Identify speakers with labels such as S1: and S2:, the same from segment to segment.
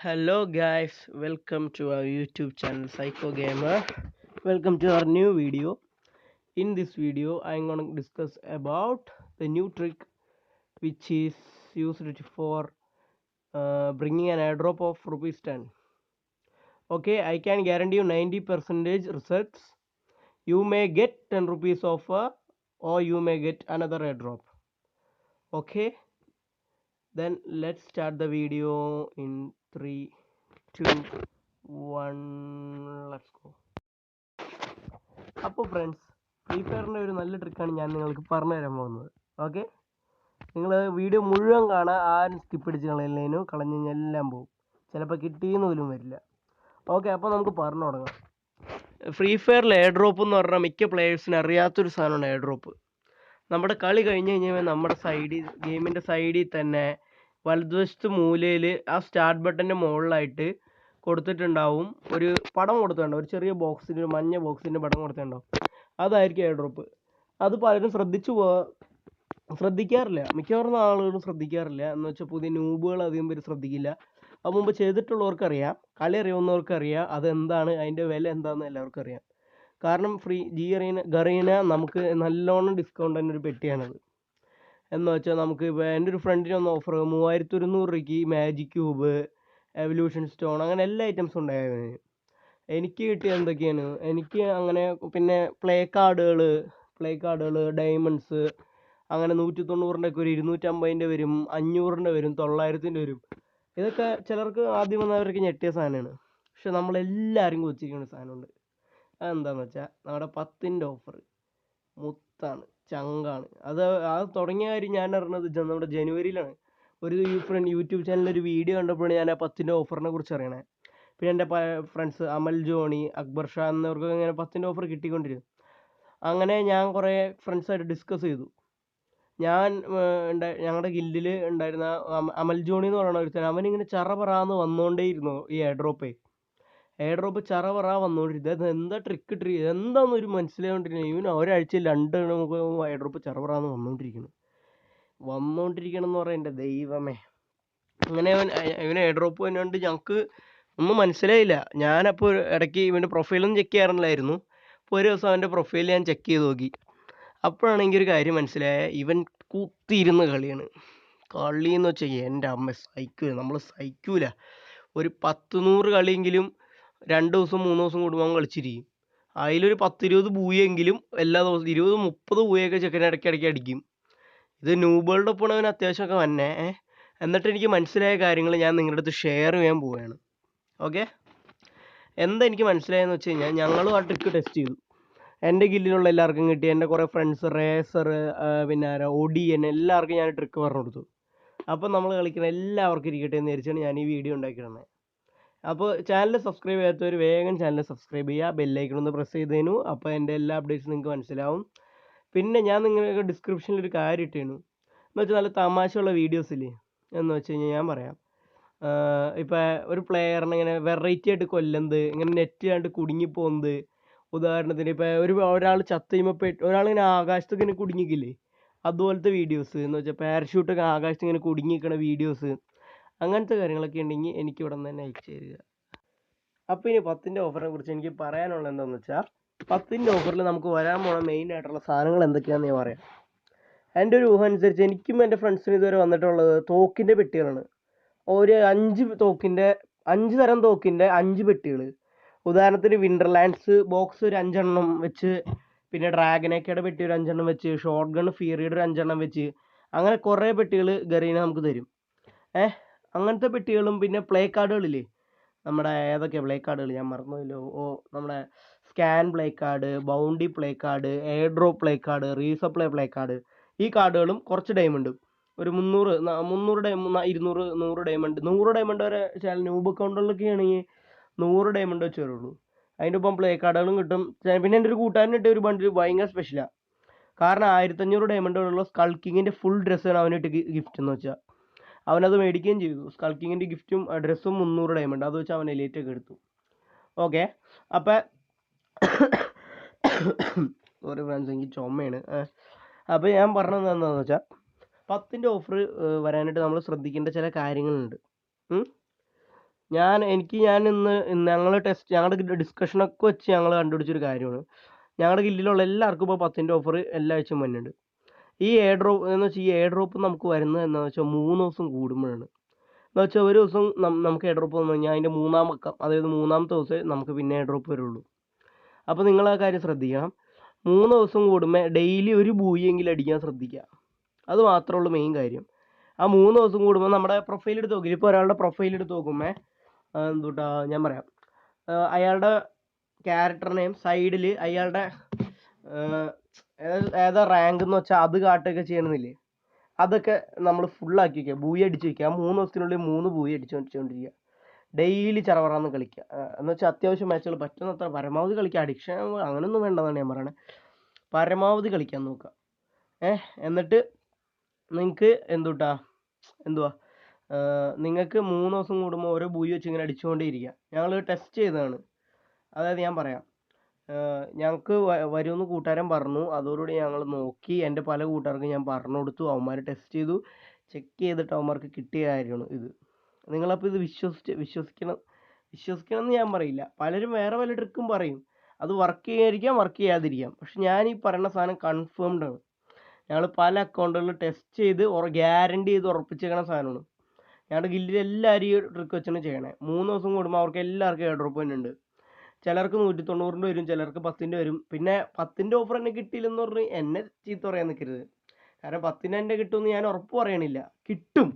S1: Hello guys, welcome to our YouTube channel Psycho Gamer. Welcome to our new video. In this video, I'm gonna discuss about the new trick which is used for bringing an airdrop of rupees 10. Okay, I can guarantee you 90% results. You may get 10 rupees offer or you may get another airdrop. Okay, then let's start the video in 3, 2, 1. Let's go. അപ്പോൾ friends, free ഫയറിൻ്റെ ഒരു നല്ല ട്രിക്കാണ് ഞാൻ നിങ്ങൾക്ക് പറഞ്ഞു തരാൻ പോകുന്നത്. Okay, നിങ്ങൾ വീഡിയോ മുഴുവൻ കാണാൻ ആരും സ്കിപ്പ് അടിച്ച് കളയുന്നതിനും കളഞ്ഞ് കഴിഞ്ഞാൽ എല്ലാം പോകും, ചിലപ്പോൾ കിട്ടിയെന്ന് പോലും വരില്ല. ഓക്കെ, അപ്പോൾ നമുക്ക് പറഞ്ഞു തുടങ്ങാം. ഫ്രീ ഫയറിൽ എയർ ഡ്രോപ്പ് എന്ന് പറഞ്ഞാൽ മിക്ക പ്ലേയേഴ്സിന് അറിയാത്തൊരു സാധനമാണ് എയർ ഡ്രോപ്പ്. നമ്മുടെ കളി കഴിഞ്ഞ് കഴിഞ്ഞാൽ നമ്മുടെ സൈഡിൽ, ഗെയിമിൻ്റെ സൈഡിൽ തന്നെ വലതുവശത്ത് മൂലയിൽ ആ സ്റ്റാർട്ട് ബട്ടൻ്റെ മുകളിലായിട്ട് കൊടുത്തിട്ടുണ്ടാവും, ഒരു പടം കൊടുത്തിട്ടുണ്ടാവും, ഒരു ചെറിയ ബോക്സിൻ്റെ, ഒരു മഞ്ഞ ബോക്സിൻ്റെ പടം കൊടുത്തിട്ടുണ്ടാവും. അതായിരിക്കും എയർ ഡ്രോപ്പ്. അത് പലരും ശ്രദ്ധിക്കാറില്ല, മിക്കവാറും ആളുകളും ശ്രദ്ധിക്കാറില്ല. എന്ന് വെച്ചാൽ പുതിയ ന്യൂബുകൾ അധികം പേര് ശ്രദ്ധിക്കില്ല. അത് മുമ്പ് ചെയ്തിട്ടുള്ളവർക്കറിയാം, കളി അറിയാവുന്നവർക്കറിയാം അതെന്താണ്, അതിൻ്റെ വില എന്താണെന്ന് എല്ലാവർക്കും അറിയാം. കാരണം ഗറീന നമുക്ക് നല്ലോണം ഡിസ്കൗണ്ട് തന്നെ ഒരു പെട്ടിയാണത്. എന്ന് വെച്ചാൽ നമുക്ക് ഇപ്പോൾ എൻ്റെ ഒരു ഫ്രണ്ടിന് ഒന്ന് ഓഫർ 3100 രൂപയ്ക്ക് മാജിക് ക്യൂബ്, എവല്യൂഷൻ സ്റ്റോൺ, അങ്ങനെ എല്ലാ ഐറ്റംസും ഉണ്ടായിരുന്നു. എനിക്ക് കിട്ടിയ എന്തൊക്കെയാണ്, എനിക്ക് അങ്ങനെ പിന്നെ പ്ലേ കാർഡുകൾ ഡയമണ്ട്സ്, അങ്ങനെ 190ൻ്റെ ഒക്കെ ഒരു 250ൻ്റെ വരും, 500ൻ്റെ വരും, 900ൻ്റെ വരും. ഇതൊക്കെ ചിലർക്ക് ആദ്യം വന്നവർക്ക് ഞെട്ടിയ സാധനമാണ്. പക്ഷെ നമ്മളെല്ലാവരും കൊച്ചിരിക്കുന്ന സാധനമുണ്ട്. അതെന്താണെന്ന് വെച്ചാൽ നമ്മുടെ 10ൻ്റെ ഓഫർ മുത്താണ്, ചങ്കാണ്. അത് തുടങ്ങിയ കാര്യം ഞാൻ അറിഞ്ഞത് നമ്മുടെ ജനുവരിയിലാണ്. ഒരു യൂട്യൂബ് ചാനലിൽ ഒരു വീഡിയോ കണ്ടപ്പോഴാണ് ഞാൻ ആ 10ൻ്റെ ഓഫറിനെ കുറിച്ച് അറിയണേ. പിന്നെ എൻ്റെ ഫ്രണ്ട്സ് അമൽ ജോണി, അക്ബർ ഷാ എന്നിവർക്കൊക്കെ ഇങ്ങനെ 10ൻ്റെ ഓഫർ കിട്ടിക്കൊണ്ടിരുന്നു. അങ്ങനെ ഞാൻ കുറേ ഫ്രണ്ട്സായിട്ട് ഡിസ്കസ് ചെയ്തു. ഞങ്ങളുടെ ഗിൽഡിൽ ഉണ്ടായിരുന്ന അമൽ ജോണി എന്ന് പറയുന്ന ഒരുത്തൻ, അവനിങ്ങനെ ചറപറാന്ന് വന്നുകൊണ്ടേയിരുന്നു ഈ എയർ ഡ്രോപ്പ് ചറപറ വന്നുകൊണ്ടിരുന്നത്. അത് എന്താ ട്രിക്ക് എന്താണെന്ന് ഒരു മനസ്സിലായോണ്ടിരുന്നു. ഇവൻ ഒരാഴ്ചയിൽ 2 നമുക്ക് എയർ ഡ്രോപ്പ് ചറപറാന്ന് വന്നുകൊണ്ടിരിക്കണം എന്ന് പറയാം. എൻ്റെ ദൈവമേ, അങ്ങനെ ഇവന് എയർ ഡ്രോപ്പ് വന്നുകൊണ്ട് ഞങ്ങൾക്ക് ഒന്നും മനസ്സിലായില്ല. ഞാനപ്പോൾ ഇടയ്ക്ക് ഇവൻ്റെ പ്രൊഫൈലൊന്നും ചെക്ക് ചെയ്യാറില്ലായിരുന്നു. അപ്പോൾ ഒരു ദിവസം അവൻ്റെ പ്രൊഫൈൽ ഞാൻ ചെക്ക് ചെയ്ത് നോക്കി. അപ്പോഴാണ് എനിക്കൊരു കാര്യം മനസ്സിലായ, ഇവൻ കുത്തിയിരുന്ന് കളിയാണ്. കളി എന്ന് വെച്ചാൽ എൻ്റെ അമ്മ നമ്മൾ സഹിക്കൂല. ഒരു 10-100 കളിയെങ്കിലും 2 ദിവസം 3 ദിവസം കൂടുമ്പോൾ അവൻ കളിച്ചിരിക്കും. അതിലൊരു 10-20 ബൂയെങ്കിലും എല്ലാ ദിവസവും 20-30 ബൂയൊക്കെ ചെക്കൻ ഇടയ്ക്കിടയ്ക്ക് അടിക്കും. ഇത് ന്യൂബുകളുടെ ഒപ്പം അവൻ അത്യാവശ്യമൊക്കെ വന്നെ. എന്നിട്ട് എനിക്ക് മനസ്സിലായ കാര്യങ്ങൾ ഞാൻ നിങ്ങളുടെ അടുത്ത് ഷെയർ ചെയ്യാൻ പോവുകയാണ്. ഓക്കെ, എന്താ എനിക്ക് മനസ്സിലായെന്ന് വെച്ച് കഴിഞ്ഞാൽ, ഞങ്ങളും ആ ട്രിക്ക് ടെസ്റ്റ് ചെയ്തു. എൻ്റെ ഗില്ലിലുള്ള എല്ലാവർക്കും കിട്ടി. എൻ്റെ കുറേ ഫ്രണ്ട്സ് റേസർ, പിന്നെ ഒടിയൻ, എല്ലാവർക്കും ഞാൻ ട്രിക്ക് പറഞ്ഞു കൊടുത്തു. അപ്പോൾ നമ്മൾ കളിക്കുന്ന എല്ലാവർക്കും ഇരിക്കട്ടെ എന്ന് വിചാരിച്ചാണ് ഞാൻ ഈ വീഡിയോ ഉണ്ടാക്കിയിടുന്നത്. അപ്പോൾ ചാനൽ സബ്സ്ക്രൈബ് ചെയ്യാത്തവർ വേഗം ചാനൽ സബ്സ്ക്രൈബ് ചെയ്യുക, ബെല്ലൈക്കൺ ഒന്ന് പ്രസ് ചെയ്തേനു. അപ്പോൾ എൻ്റെ എല്ലാ അപ്ഡേറ്റ്സും നിങ്ങൾക്ക് മനസ്സിലാവും. പിന്നെ ഞാൻ നിങ്ങൾക്ക് ഡിസ്ക്രിപ്ഷനിൽ ഒരു കാര്യം ഇട്ടേനു, എന്ന് വെച്ചാൽ നല്ല തമാശയുള്ള വീഡിയോസ് ഇല്ലേ, എന്ന് വെച്ച് കഴിഞ്ഞാൽ ഞാൻ പറയാം. ഇപ്പോൾ ഒരു പ്ലെയറിനെ ഇങ്ങനെ വെറൈറ്റി ആയിട്ട് കൊല്ലുന്നത്, ഇങ്ങനെ നെറ്റ് കണ്ട് കുടുങ്ങിപ്പോകുന്നത്. ഉദാഹരണത്തിന് ഇപ്പോൾ ഒരാൾ ചത്ത് കഴിയുമ്പോൾ ഒരാളിങ്ങനെ ആകാശത്തൊക്കെ ഇങ്ങനെ കുടുങ്ങിക്കില്ലേ, അതുപോലത്തെ വീഡിയോസ്. എന്ന് വെച്ചാൽ പാരഷൂട്ടൊക്കെ ആകാശത്ത് ഇങ്ങനെ കുടുങ്ങിക്കണ വീഡിയോസ്, അങ്ങനത്തെ കാര്യങ്ങളൊക്കെ ഉണ്ടെങ്കിൽ എനിക്ക് ഇവിടെ നിന്ന് തന്നെ അയച്ചു തരിക. അപ്പോൾ ഇനി 10ൻ്റെ ഓഫറിനെ കുറിച്ച് എനിക്ക് പറയാനുള്ളത് എന്താണെന്ന് വെച്ചാൽ, 10ൻ്റെ ഓഫറിൽ നമുക്ക് വരാൻ പോണ മെയിൻ ആയിട്ടുള്ള സാധനങ്ങൾ എന്തൊക്കെയാണെന്ന് ഞാൻ പറയാം. എൻ്റെ ഒരു ഊഹം അനുസരിച്ച് എനിക്കും എൻ്റെ ഫ്രണ്ട്സിനും ഇതുവരെ വന്നിട്ടുള്ളത് തോക്കിൻ്റെ പെട്ടികളാണ്. ഒരു 5 തരം തോക്കിൻ്റെ 5 പെട്ടികൾ. ഉദാഹരണത്തിന് വിൻ്റർലാൻഡ്സ് ബോക്സ് ഒരു 5 എണ്ണം വെച്ച്, പിന്നെ ഡ്രാഗനേക്കയുടെ പെട്ടി ഒരു 5 എണ്ണം വെച്ച്, ഷോട്ട് ഗൺ ഫിയറിയുടെ ഒരു 5 എണ്ണം വെച്ച്, അങ്ങനെ കുറേ പെട്ടികൾ ഗറീന നമുക്ക് തരും. അങ്ങനത്തെ പെട്ടികളും പിന്നെ പ്ലേ കാർഡുകളില്ലേ, നമ്മുടെ ഏതൊക്കെയാണ് പ്ലേ കാർഡുകൾ ഞാൻ മറന്നുപോയല്ലോ. നമ്മുടെ scan play card, bounty play card, air drop play card, resupply play card. ഈ കാർഡുകളും കുറച്ച് ഡയമണ്ട്, ഒരു 300 200 100 ഡയമണ്ട്, 100 ഡയമണ്ട് വരെ ചില ന്യൂബ് അക്കൗണ്ടുകളിലൊക്കെ ആണെങ്കിൽ 100 ഡയമണ്ട് വെച്ച് വരുള്ളൂ. അതിൻ്റെ ഒപ്പം പ്ലേ കാർഡുകളും കിട്ടും. പിന്നെ എൻ്റെ ഒരു കൂട്ടുകാരനിട്ട് ഒരു ബണ്ടിൽ ഭയങ്കര സ്പെഷ്യലാണ്. കാരണം 1500 ഡയമണ്ടുള്ള സ്കൾക്കിങ്ങിൻ്റെ ഫുൾ ഡ്രസ്സാണ് അവനിട്ട് ഗിഫ്റ്റ് എന്ന് വെച്ചാൽ. അവനത് മേടിക്കുകയും ചെയ്തു. സ്കൾക്കിങ്ങിൻ്റെ ഗിഫ്റ്റും ഡ്രസ്സും 300 ഡയമണ്ട്, അത് വെച്ച് അവൻ എലൈറ്റൊക്കെ എടുത്തു. ഓക്കെ, അപ്പം ഒരു ഫ്രണ്ട്സ്, എനിക്ക് ചുമയാണ്. അപ്പോൾ ഞാൻ പറഞ്ഞത് എന്താണെന്ന് വെച്ചാൽ, 10ൻ്റെ ഓഫർ വരാനായിട്ട് നമ്മൾ ശ്രദ്ധിക്കേണ്ട ചില കാര്യങ്ങളുണ്ട്. ഞാൻ ഇന്ന് ഞങ്ങളുടെ ഡിസ്കഷനൊക്കെ വെച്ച് ഞങ്ങൾ കണ്ടുപിടിച്ചൊരു കാര്യമാണ്. ഞങ്ങളുടെ ഗില്ലിലുള്ള എല്ലാവർക്കും ഇപ്പോൾ 10ൻ്റെ ഓഫർ എല്ലാ ആഴ്ചയും വരുന്നുണ്ട്. ഈ എയർ ഡ്രോപ്പ് എന്ന് വെച്ചാൽ ഈ എയർ ഡ്രോപ്പ് നമുക്ക് വരുന്നത് എന്താണെന്ന് വെച്ചാൽ 3 ദിവസം കൂടുമ്പോഴാണ്. എന്ന് വെച്ചാൽ ഒരു ദിവസം നമുക്ക് എയർ ഡ്രോപ്പ് വന്നു കഴിഞ്ഞാൽ അതിൻ്റെ അതായത് മൂന്നാമത്തെ ദിവസമേ നമുക്ക് പിന്നെ എയർ ഡ്രോപ്പ് വരുള്ളൂ. അപ്പോൾ നിങ്ങൾ ആ കാര്യം ശ്രദ്ധിക്കണം. 3 ദിവസം കൂടുമ്പോൾ ഡെയിലി ഒരു ബൂയെങ്കിലും അടിക്കാൻ ശ്രദ്ധിക്കുക. അത് മാത്രമേ ഉള്ളൂ മെയിൻ കാര്യം. ആ 3 ദിവസം കൂടുമ്പോൾ നമ്മുടെ പ്രൊഫൈൽ എടുത്ത് നോക്കില്ല. ഇപ്പോൾ ഒരാളുടെ പ്രൊഫൈൽ എടുത്ത് നോക്കുമ്പോൾ എന്തുട്ടാ ഞാൻ പറയാം, അയാളുടെ ക്യാരക്ടർ നെയിം സൈഡിൽ അയാളുടെ ഏതാ റാങ്ക് എന്ന് വെച്ചാൽ അത് കാട്ടുകയൊക്കെ ചെയ്യണമെന്നില്ലേ, അതൊക്കെ നമ്മൾ ഫുള്ളാക്കി വയ്ക്കുക. ബൂയി അടിച്ച് വയ്ക്കുക. ആ 3 ദിവസത്തിനുള്ളിൽ 3 ബൂയി അടിച്ചുകൊണ്ടിരിക്കുക. ഡെയിലി ചറവറാന്ന് കളിക്കുക. എന്ന് വെച്ചാൽ അത്യാവശ്യം മാച്ചുകൾ പറ്റുന്നത്ര പരമാവധി കളിക്കുക. അഡിക്ഷൻ അങ്ങനെയൊന്നും വേണ്ടെന്നാണ് ഞാൻ പറയണത്. പരമാവധി കളിക്കാൻ നോക്കുക. എന്നിട്ട് നിങ്ങൾക്ക് എന്തുവാ നിങ്ങൾക്ക് 3 ദിവസം കൂടുമ്പോൾ ഓരോ ബൂയി വെച്ച് ഇങ്ങനെ അടിച്ചുകൊണ്ടേയിരിക്കുക. ഞങ്ങൾ ടെസ്റ്റ് ചെയ്തതാണ്. അതായത് ഞാൻ പറയാം, ഞങ്ങൾക്ക് വരുമെന്ന് കൂട്ടുകാരൻ പറഞ്ഞു. അതോടുകൂടി ഞങ്ങൾ നോക്കി. എൻ്റെ പല കൂട്ടുകാർക്കും ഞാൻ പറഞ്ഞു കൊടുത്തു. അവന്മാർ ടെസ്റ്റ് ചെയ്തു. ചെക്ക് ചെയ്തിട്ട് അവന്മാർക്ക് കിട്ടിയ കാര്യമാണ് ഇത്. നിങ്ങളപ്പോൾ ഇത് വിശ്വസിക്കണം എന്ന് ഞാൻ പറയില്ല. പലരും വേറെ പല ട്രിക്കും പറയും. അത് വർക്ക് ചെയ്യാതിരിക്കാം, വർക്ക് ചെയ്യാതിരിക്കാം. പക്ഷെ ഞാൻ ഈ പറയുന്ന സാധനം കൺഫേംഡ് ആണ്. ഞങ്ങൾ പല അക്കൗണ്ടുകളിൽ ടെസ്റ്റ് ചെയ്ത് ഗ്യാരണ്ടി ചെയ്ത് ഉറപ്പിച്ചേക്കണ സാധനമാണ്. ഞങ്ങളുടെ ഗില്ലിൽ എല്ലാവരും ഈ ട്രിക്ക് വെച്ചാണ് ചെയ്യണേ. 3 ദിവസം കൂടുമ്പോൾ അവർക്ക് എല്ലാവർക്കും എയർ ഡ്രോപ്പ് തന്നെ ഉണ്ട്. ചിലർക്ക് 190ൻ്റെ വരും, ചിലർക്ക് 10ൻ്റെ വരും. പിന്നെ 10ൻ്റെ ഓഫർ എന്നെ കിട്ടിയില്ലെന്ന് പറഞ്ഞ് എന്നെ ചീത്ത പറയാൻ നിൽക്കരുത്. കാരണം 10ന് എൻ്റെ കിട്ടുമെന്ന് ഞാൻ ഉറപ്പ് പറയണില്ല. കിട്ടും.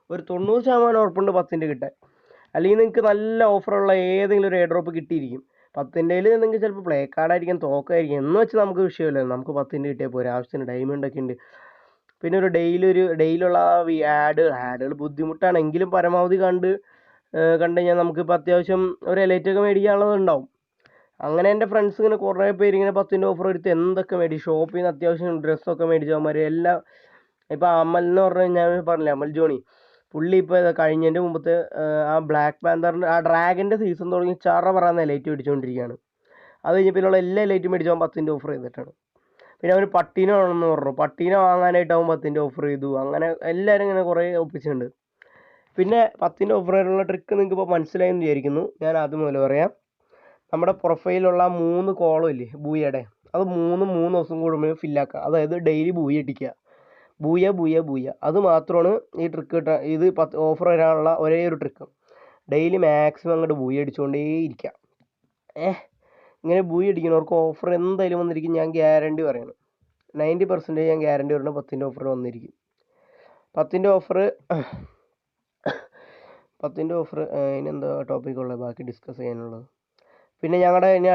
S1: ഒരു 90% ഉറപ്പുണ്ട് 10ൻ്റെ കിട്ടാൻ. അല്ലെങ്കിൽ നിങ്ങൾക്ക് നല്ല ഓഫറുള്ള ഏതെങ്കിലും ഒരു എയർ ഡ്രോപ്പ് കിട്ടിയിരിക്കും. 10ൻ്റെയിൽ നിങ്ങൾക്ക് ചിലപ്പോൾ പ്ലേ കാർഡായിരിക്കും, തോക്കായിരിക്കും. എന്ന് വെച്ച് നമുക്ക് വിഷയമില്ല. നമുക്ക് 10ൻ്റെ കിട്ടിയാൽ പോരെ. ആവശ്യത്തിന് ഡയമണ്ടൊക്കെ ഉണ്ട്. പിന്നെ ഒരു ഡെയിലുള്ള ആഡുകൾ ബുദ്ധിമുട്ടാണെങ്കിലും പരമാവധി കണ്ട് കഴിഞ്ഞാൽ നമുക്കിപ്പോൾ അത്യാവശ്യം ഒരു എലൈറ്റൊക്കെ മേടിക്കാനുള്ളത് ഉണ്ടാവും. അങ്ങനെ എൻ്റെ ഫ്രണ്ട്സ് ഇങ്ങനെ കുറേ പേര് ഇങ്ങനെ 10ൻ്റെ ഓഫർ എടുത്ത് എന്തൊക്കെ മേടിച്ചു. ഷോപ്പിൽ നിന്ന് അത്യാവശ്യം ഡ്രസ്സൊക്കെ മേടിച്ചവന്മാർ എല്ലാം. ഇപ്പോൾ അമൽ എന്ന് പറഞ്ഞു കഴിഞ്ഞാൽ പറഞ്ഞില്ലേ, അമൽ ജോണി, പുള്ളി ഇപ്പോൾ കഴിഞ്ഞതിൻ്റെ മുമ്പത്തെ ആ ബ്ലാക്ക് പാന്തറിൻ്റെ ആ ഡ്രാഗൻ്റെ സീസൺ തുടങ്ങി ചറ പറയുന്ന എലൈറ്റ് മേടിച്ചുകൊണ്ടിരിക്കുകയാണ്. അത് കഴിഞ്ഞ് പിന്നെയുള്ള എല്ലാ എലൈറ്റും മേടിച്ചവൻ 10ൻ്റെ ഓഫർ ചെയ്തിട്ടാണ്. പിന്നെ അവന് പട്ടീനെ വേണമെന്ന് പറഞ്ഞു. പട്ടീനെ വാങ്ങാനായിട്ട് അവൻ 10ൻ്റെ ഓഫർ ചെയ്തു. അങ്ങനെ എല്ലാവരും ഇങ്ങനെ കുറേ ഒപ്പിച്ചിട്ടുണ്ട്. പിന്നെ 10ൻ്റെ ഓഫർ ആയിട്ടുള്ള ട്രിക്ക് നിങ്ങൾക്ക് ഇപ്പോൾ മനസ്സിലായെന്ന് വിചാരിക്കുന്നു. ഞാൻ ആദ്യം മുതൽ പറയാം. നമ്മുടെ പ്രൊഫൈലുള്ള 3 കോളം ഇല്ലേ ബൂയയുടെ, അത് 3 ദിവസം കൂടുമ്പോൾ ഫില്ലാക്കുക. അതായത് ഡെയിലി ബൂയ അടിക്കുക. ബൂയ അത് മാത്രമാണ് ഈ ട്രിക്ക് കിട്ടുക. ഇത് ഓഫർ വരാനുള്ള ഒരേ ഒരു ട്രിക്ക്. ഡെയിലി മാക്സിമം അങ്ങോട്ട് ബൂയ അടിച്ചുകൊണ്ടേ ഇരിക്കുക. ഇങ്ങനെ ബൂയി അടിക്കുന്നവർക്ക് ഓഫർ എന്തായാലും വന്നിരിക്കും. ഞാൻ ഗ്യാരണ്ടി പറയണം. 90% ഞാൻ ഗ്യാരണ്ടി പറയണം 10ൻ്റെ ഓഫർ വന്നിരിക്കും. 10ൻ്റെ ഓഫർ ഇനെന്താ ടോപ്പിക്കുള്ളത് ബാക്കി ഡിസ്കസ് ചെയ്യാനുള്ളത്. പിന്നെ ഞങ്ങളുടെ ഇനി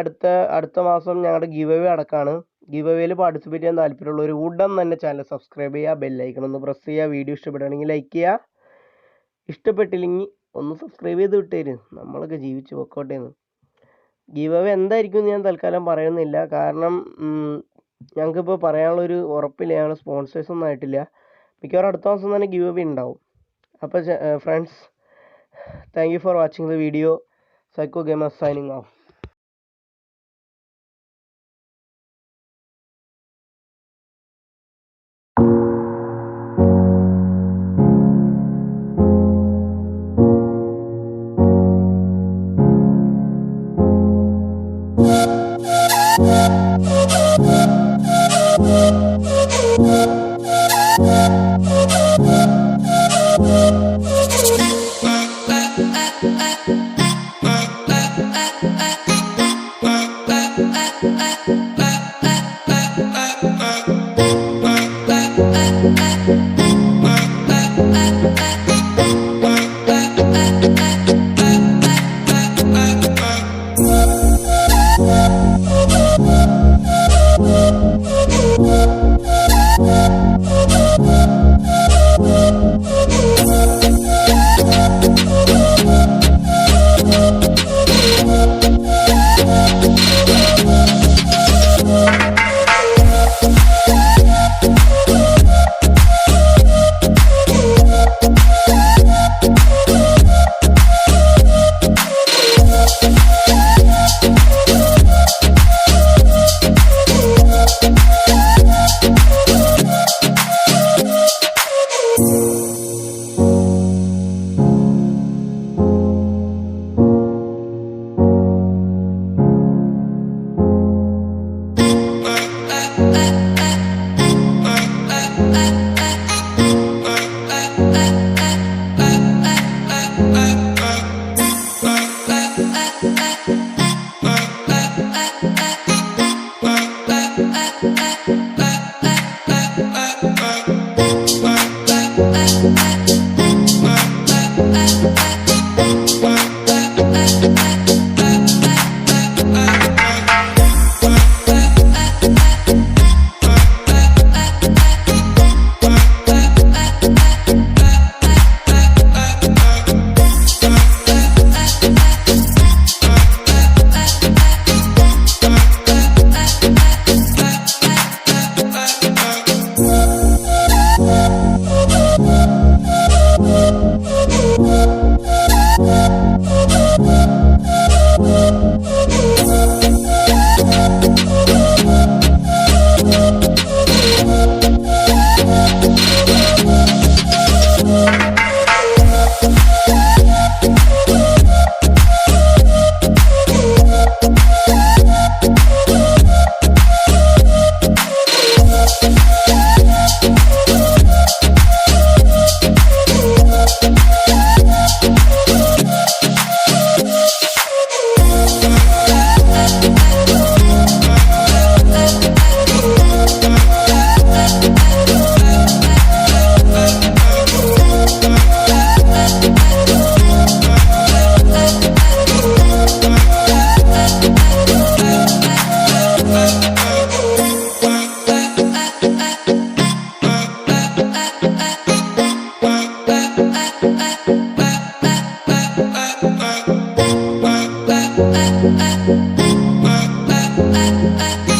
S1: അടുത്ത മാസം ഞങ്ങളുടെ ഗിവ് അവേ അടക്കമാണ്. ഗിവ് അവേയിൽ പാർട്ടിസിപ്പേറ്റ് ചെയ്യാൻ താല്പര്യമുള്ളവർ ഉടൻ തന്നെ ചാനൽ സബ്സ്ക്രൈബ് ചെയ്യുക, ബെല്ലൈക്കൺ ഒന്ന് പ്രസ് ചെയ്യുക. വീഡിയോ ഇഷ്ടപ്പെടുകയാണെങ്കിൽ ലൈക്ക് ചെയ്യുക. ഇഷ്ടപ്പെട്ടില്ലെങ്കിൽ ഒന്ന് സബ്സ്ക്രൈബ് ചെയ്ത് വിട്ടേര്. നമ്മളൊക്കെ ജീവിച്ച് പൊക്കോട്ടേന്ന്. ഗിവ് അവേ എന്തായിരിക്കും എന്ന് ഞാൻ തൽക്കാലം പറയുന്നില്ല. കാരണം ഞങ്ങൾക്കിപ്പോൾ പറയാനുള്ളൊരു ഉറപ്പില്ല. ഞങ്ങൾ സ്പോൺസേഴ്സ് ഒന്നും ആയിട്ടില്ല. മിക്കവാറും അടുത്ത മാസം തന്നെ ഗിവ് അവേ ഉണ്ടാവും. അപ്പോൾ friends, thank you for watching the video. Psycho gamer signing off.
S2: I